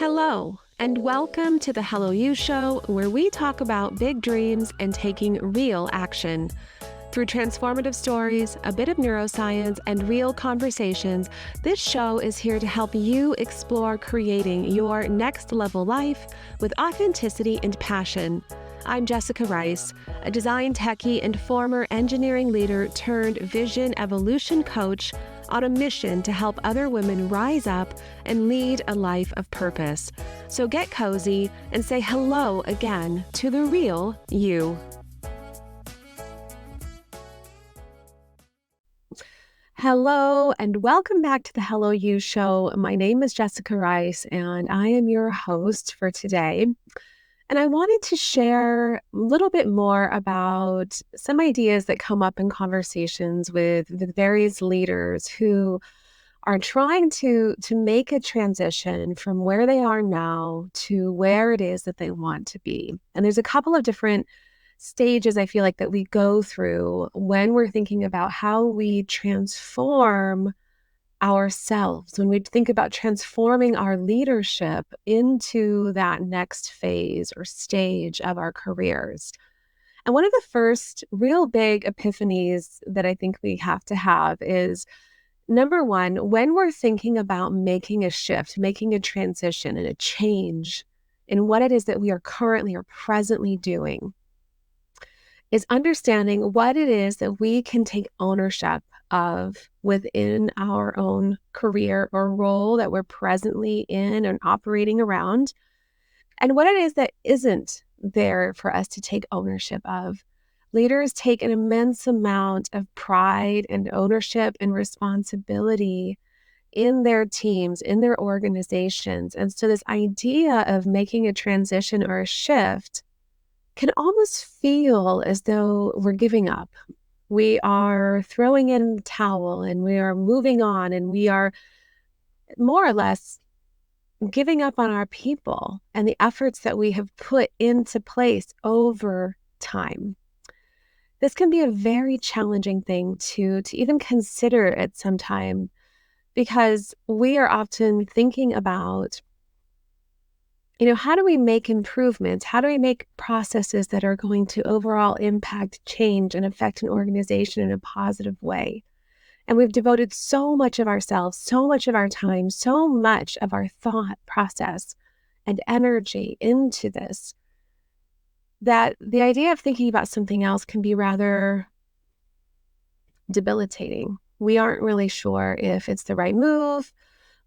Hello, and welcome to the Hello You Show, where we talk about big dreams and taking real action. Through transformative stories, a bit of neuroscience, and real conversations, this show is here to help you explore creating your next level life with authenticity and passion. I'm Jessica Rice, a design techie and former engineering leader turned vision evolution coach on a mission to help other women rise up and lead a life of purpose. So get cozy and say hello again to the real you. Hello, and welcome back to the Hello You Show. My name is Jessica Rice, and I am your host for today. And I wanted to share a little bit more about some ideas that come up in conversations with various leaders who are trying to make a transition from where they are now to where it is that they want to be. And there's a couple of different stages I feel like that we go through when we're thinking about how we transform ourselves, when we think about transforming our leadership into that next phase or stage of our careers. And one of the first real big epiphanies that I think we have to have is, number one, when we're thinking about making a shift, making a transition and a change in what it is that we are currently or presently doing, is understanding what it is that we can take ownership of within our own career or role that we're presently in and operating around, and what it is that isn't there for us to take ownership of. Leaders take an immense amount of pride and ownership and responsibility in their teams, in their organizations. And so this idea of making a transition or a shift can almost feel as though we're giving up. We are throwing in the towel and we are moving on, and we are more or less giving up on our people and the efforts that we have put into place over time. This can be a very challenging thing to even consider at some time, because we are often thinking about, how do we make improvements? How do we make processes that are going to overall impact change and affect an organization in a positive way? And we've devoted so much of ourselves, so much of our time, so much of our thought process and energy into this, that the idea of thinking about something else can be rather debilitating. We aren't really sure if it's the right move.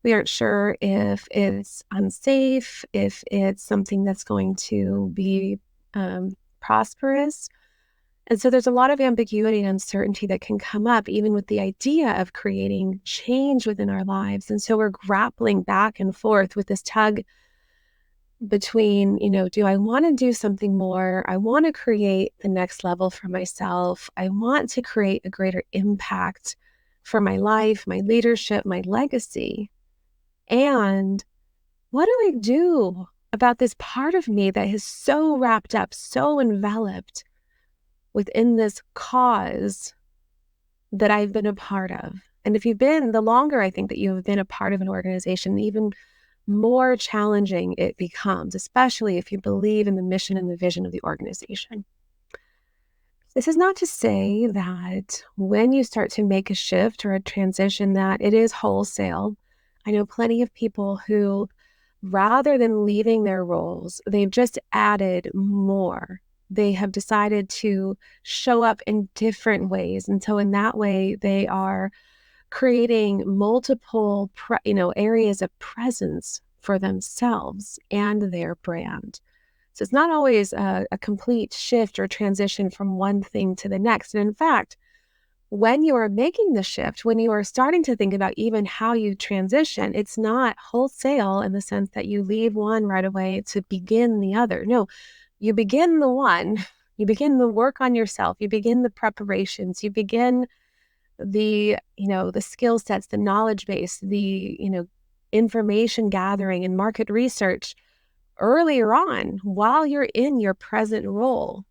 We aren't sure if it's unsafe, if it's something that's going to be prosperous. And so there's a lot of ambiguity and uncertainty that can come up even with the idea of creating change within our lives. And so we're grappling back and forth with this tug between, do I want to do something more? I want to create the next level for myself. I want to create a greater impact for my life, my leadership, my legacy. And what do I do about this part of me that is so wrapped up, so enveloped within this cause that I've been a part of? And if you've been, the longer I think that you have been a part of an organization, the even more challenging it becomes, especially if you believe in the mission and the vision of the organization. This is not to say that when you start to make a shift or a transition that it is wholesale. I know plenty of people who, rather than leaving their roles, they've just added more. They have decided to show up in different ways. And so in that way, they are creating multiple areas of presence for themselves and their brand. So it's not always a complete shift or transition from one thing to the next. And in fact, when you are making the shift, when you are starting to think about even how you transition, it's not wholesale in the sense that you leave one right away to begin the other. No, you begin the one, you begin the work on yourself, you begin the preparations, you begin the skill sets, the knowledge base, the, information gathering and market research earlier on while you're in your present role.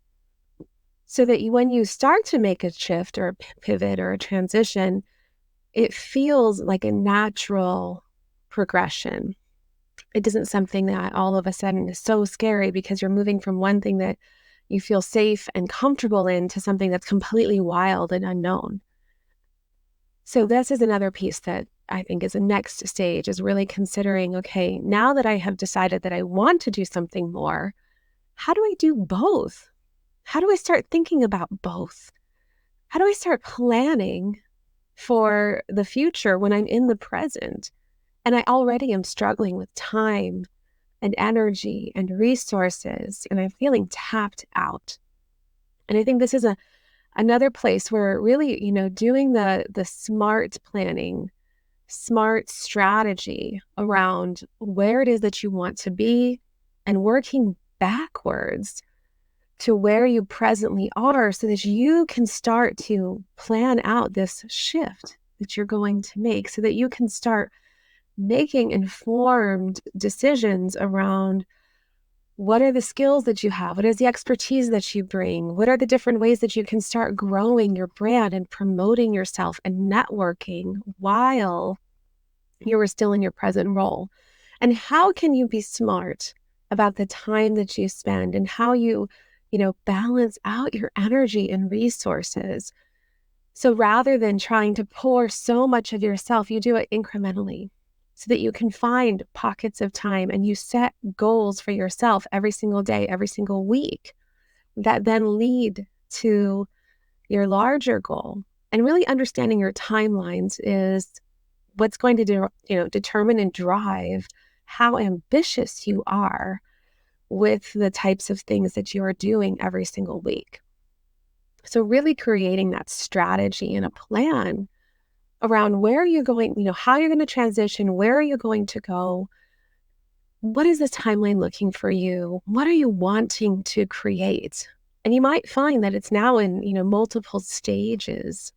So that when you start to make a shift or a pivot or a transition, it feels like a natural progression. It isn't something that all of a sudden is so scary because you're moving from one thing that you feel safe and comfortable in to something that's completely wild and unknown. So this is another piece that I think is a next stage, is really considering, okay, now that I have decided that I want to do something more, how do I do both? How do I start thinking about both? How do I start planning for the future when I'm in the present? And I already am struggling with time and energy and resources, and I'm feeling tapped out. And I think this is another place where really, doing the smart planning, smart strategy around where it is that you want to be and working backwards to where you presently are so that you can start to plan out this shift that you're going to make, so that you can start making informed decisions around what are the skills that you have, what is the expertise that you bring, what are the different ways that you can start growing your brand and promoting yourself and networking while you are still in your present role. And how can you be smart about the time that you spend and how you balance out your energy and resources. So rather than trying to pour so much of yourself, you do it incrementally so that you can find pockets of time and you set goals for yourself every single day, every single week that then lead to your larger goal. And really understanding your timelines is what's going to determine and drive how ambitious you are with the types of things that you are doing every single week. So really creating that strategy and a plan around where you're going, how you're going to transition, where are you going to go? What is this timeline looking for you? What are you wanting to create? And you might find that it's now in, multiple stages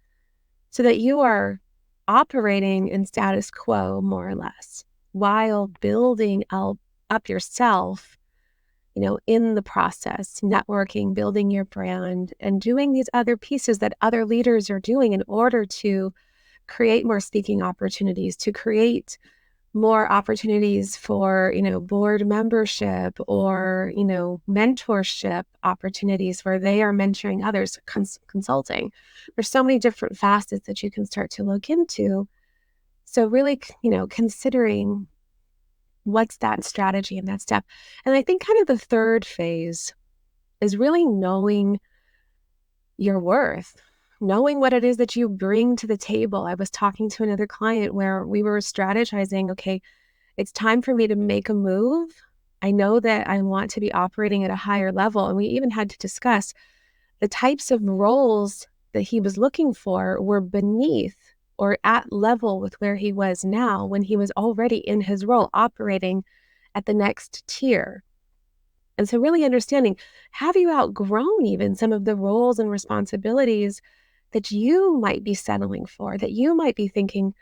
so that you are operating in status quo more or less while building up yourself, in the process, networking, building your brand, and doing these other pieces that other leaders are doing in order to create more speaking opportunities, to create more opportunities for, board membership or, mentorship opportunities where they are mentoring others, consulting. There's so many different facets that you can start to look into. So really, considering what's that strategy and that step. And I think kind of the third phase is really knowing your worth, knowing what it is that you bring to the table. I was talking to another client where we were strategizing, okay, it's time for me to make a move. I know that I want to be operating at a higher level. And we even had to discuss the types of roles that he was looking for were beneath or at level with where he was now when he was already in his role operating at the next tier. And so really understanding, have you outgrown even some of the roles and responsibilities that you might be settling for, that you might be thinking,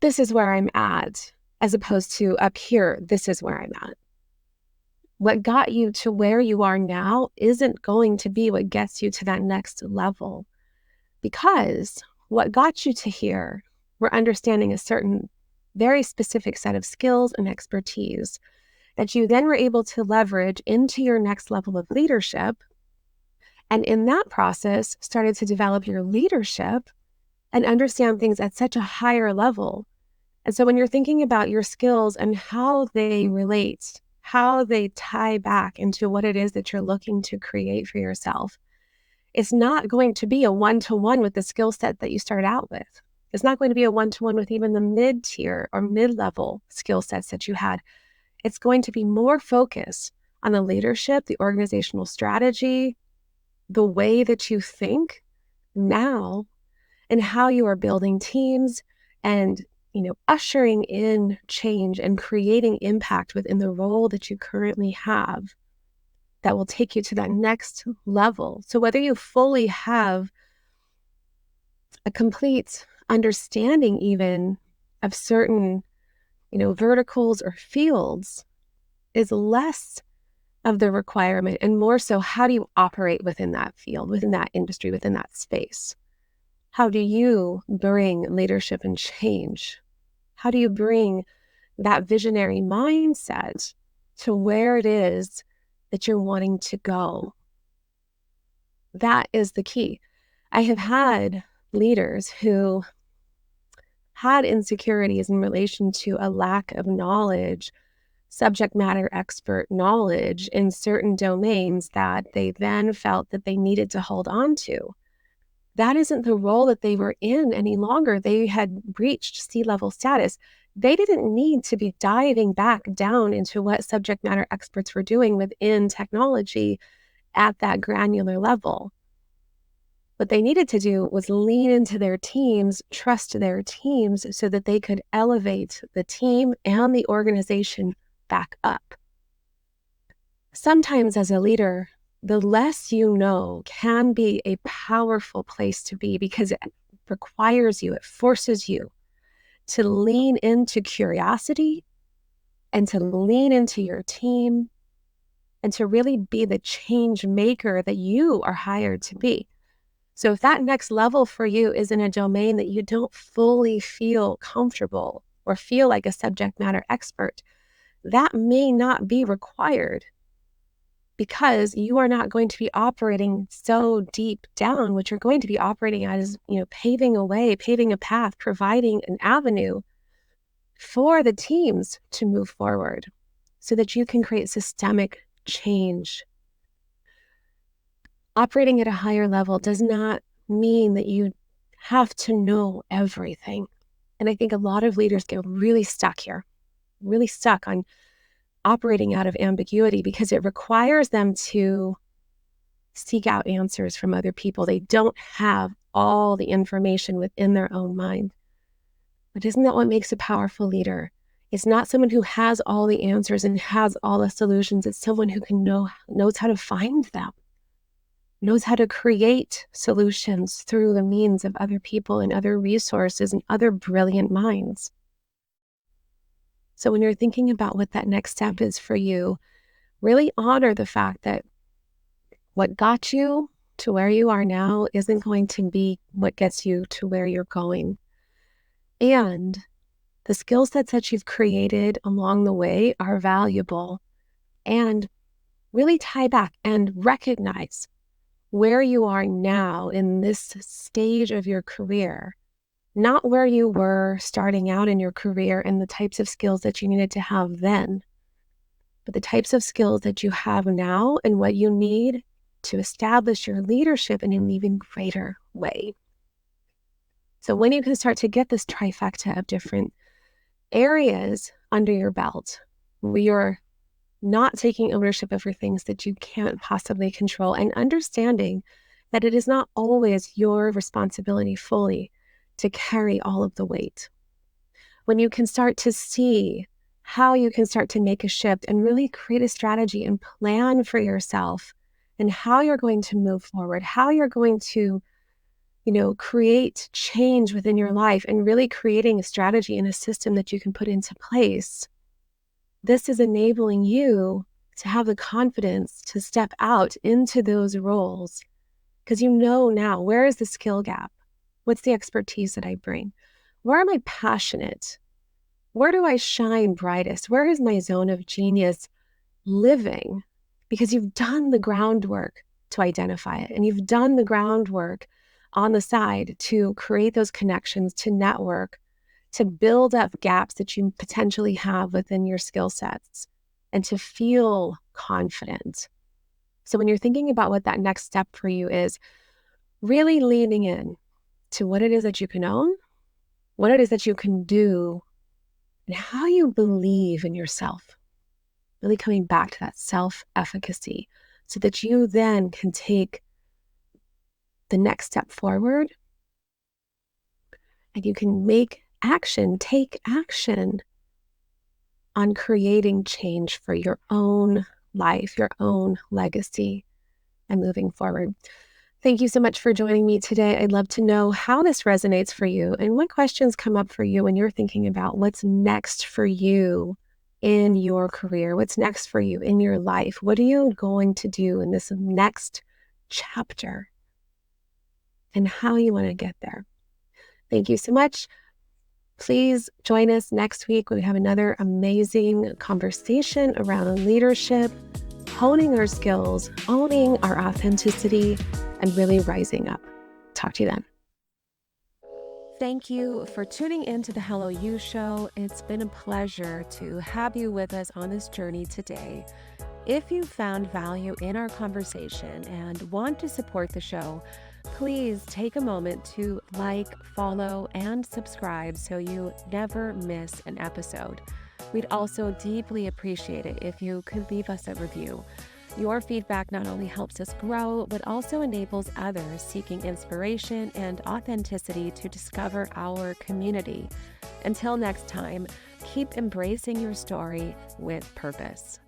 this is where I'm at, as opposed to up here, this is where I'm at. What got you to where you are now isn't going to be what gets you to that next level, because what got you to here were understanding a certain very specific set of skills and expertise that you then were able to leverage into your next level of leadership. And in that process, started to develop your leadership and understand things at such a higher level. And so when you're thinking about your skills and how they relate, how they tie back into what it is that you're looking to create for yourself, it's not going to be a one-to-one with the skill set that you started out with. It's not going to be a one-to-one with even the mid-tier or mid-level skill sets that you had. It's going to be more focused on the leadership, the organizational strategy, the way that you think now, and how you are building teams and, ushering in change and creating impact within the role that you currently have that will take you to that next level. So whether you fully have a complete understanding even of certain, verticals or fields is less of the requirement and more so how do you operate within that field, within that industry, within that space? How do you bring leadership and change? How do you bring that visionary mindset to where it is that you're wanting to go. That is the key. I have had leaders who had insecurities in relation to a lack of knowledge, subject matter expert knowledge in certain domains that they then felt that they needed to hold on to. That isn't the role that they were in any longer. They had reached C-level status. They didn't need to be diving back down into what subject matter experts were doing within technology at that granular level. What they needed to do was lean into their teams, trust their teams so that they could elevate the team and the organization back up. Sometimes as a leader, the less you know can be a powerful place to be because it requires you, it forces you to lean into curiosity and to lean into your team and to really be the change maker that you are hired to be. So if that next level for you is in a domain that you don't fully feel comfortable or feel like a subject matter expert, that may not be required because you are not going to be operating so deep down. What you're going to be operating at is, paving a way, paving a path, providing an avenue for the teams to move forward so that you can create systemic change. Operating at a higher level does not mean that you have to know everything. And I think a lot of leaders get really stuck here, really stuck on operating out of ambiguity because it requires them to seek out answers from other people. They don't have all the information within their own mind. But isn't that what makes a powerful leader? It's not someone who has all the answers and has all the solutions. It's someone who knows how to find them, knows how to create solutions through the means of other people and other resources and other brilliant minds. So when you're thinking about what that next step is for you, really honor the fact that what got you to where you are now isn't going to be what gets you to where you're going. And the skill sets that you've created along the way are valuable. And really tie back and recognize where you are now in this stage of your career, not where you were starting out in your career and the types of skills that you needed to have then, but the types of skills that you have now and what you need to establish your leadership in an even greater way. So when you can start to get this trifecta of different areas under your belt, where you're not taking ownership over things that you can't possibly control and understanding that it is not always your responsibility fully to carry all of the weight. When you can start to see how you can start to make a shift and really create a strategy and plan for yourself and how you're going to move forward, how you're going to, create change within your life and really creating a strategy and a system that you can put into place. This is enabling you to have the confidence to step out into those roles because you know now, where is the skill gap? What's the expertise that I bring? Where am I passionate? Where do I shine brightest? Where is my zone of genius living? Because you've done the groundwork to identify it, and you've done the groundwork on the side to create those connections, to network, to build up gaps that you potentially have within your skill sets, and to feel confident. So when you're thinking about what that next step for you is, really leaning in to what it is that you can own, what it is that you can do, and how you believe in yourself. Really coming back to that self-efficacy so that you then can take the next step forward and you can take action on creating change for your own life, your own legacy, and moving forward. Thank you so much for joining me today. I'd love to know how this resonates for you and what questions come up for you when you're thinking about what's next for you in your career, what's next for you in your life. What are you going to do in this next chapter and how you want to get there? Thank you so much. Please join us next week. We have another amazing conversation around leadership, honing our skills, owning our authenticity, and really rising up. Talk to you then. Thank you for tuning into the Hello You Show. It's been a pleasure to have you with us on this journey today. If you found value in our conversation and want to support the show, please take a moment to like, follow, and subscribe so you never miss an episode. We'd also deeply appreciate it if you could leave us a review. Your feedback not only helps us grow, but also enables others seeking inspiration and authenticity to discover our community. Until next time, keep embracing your story with purpose.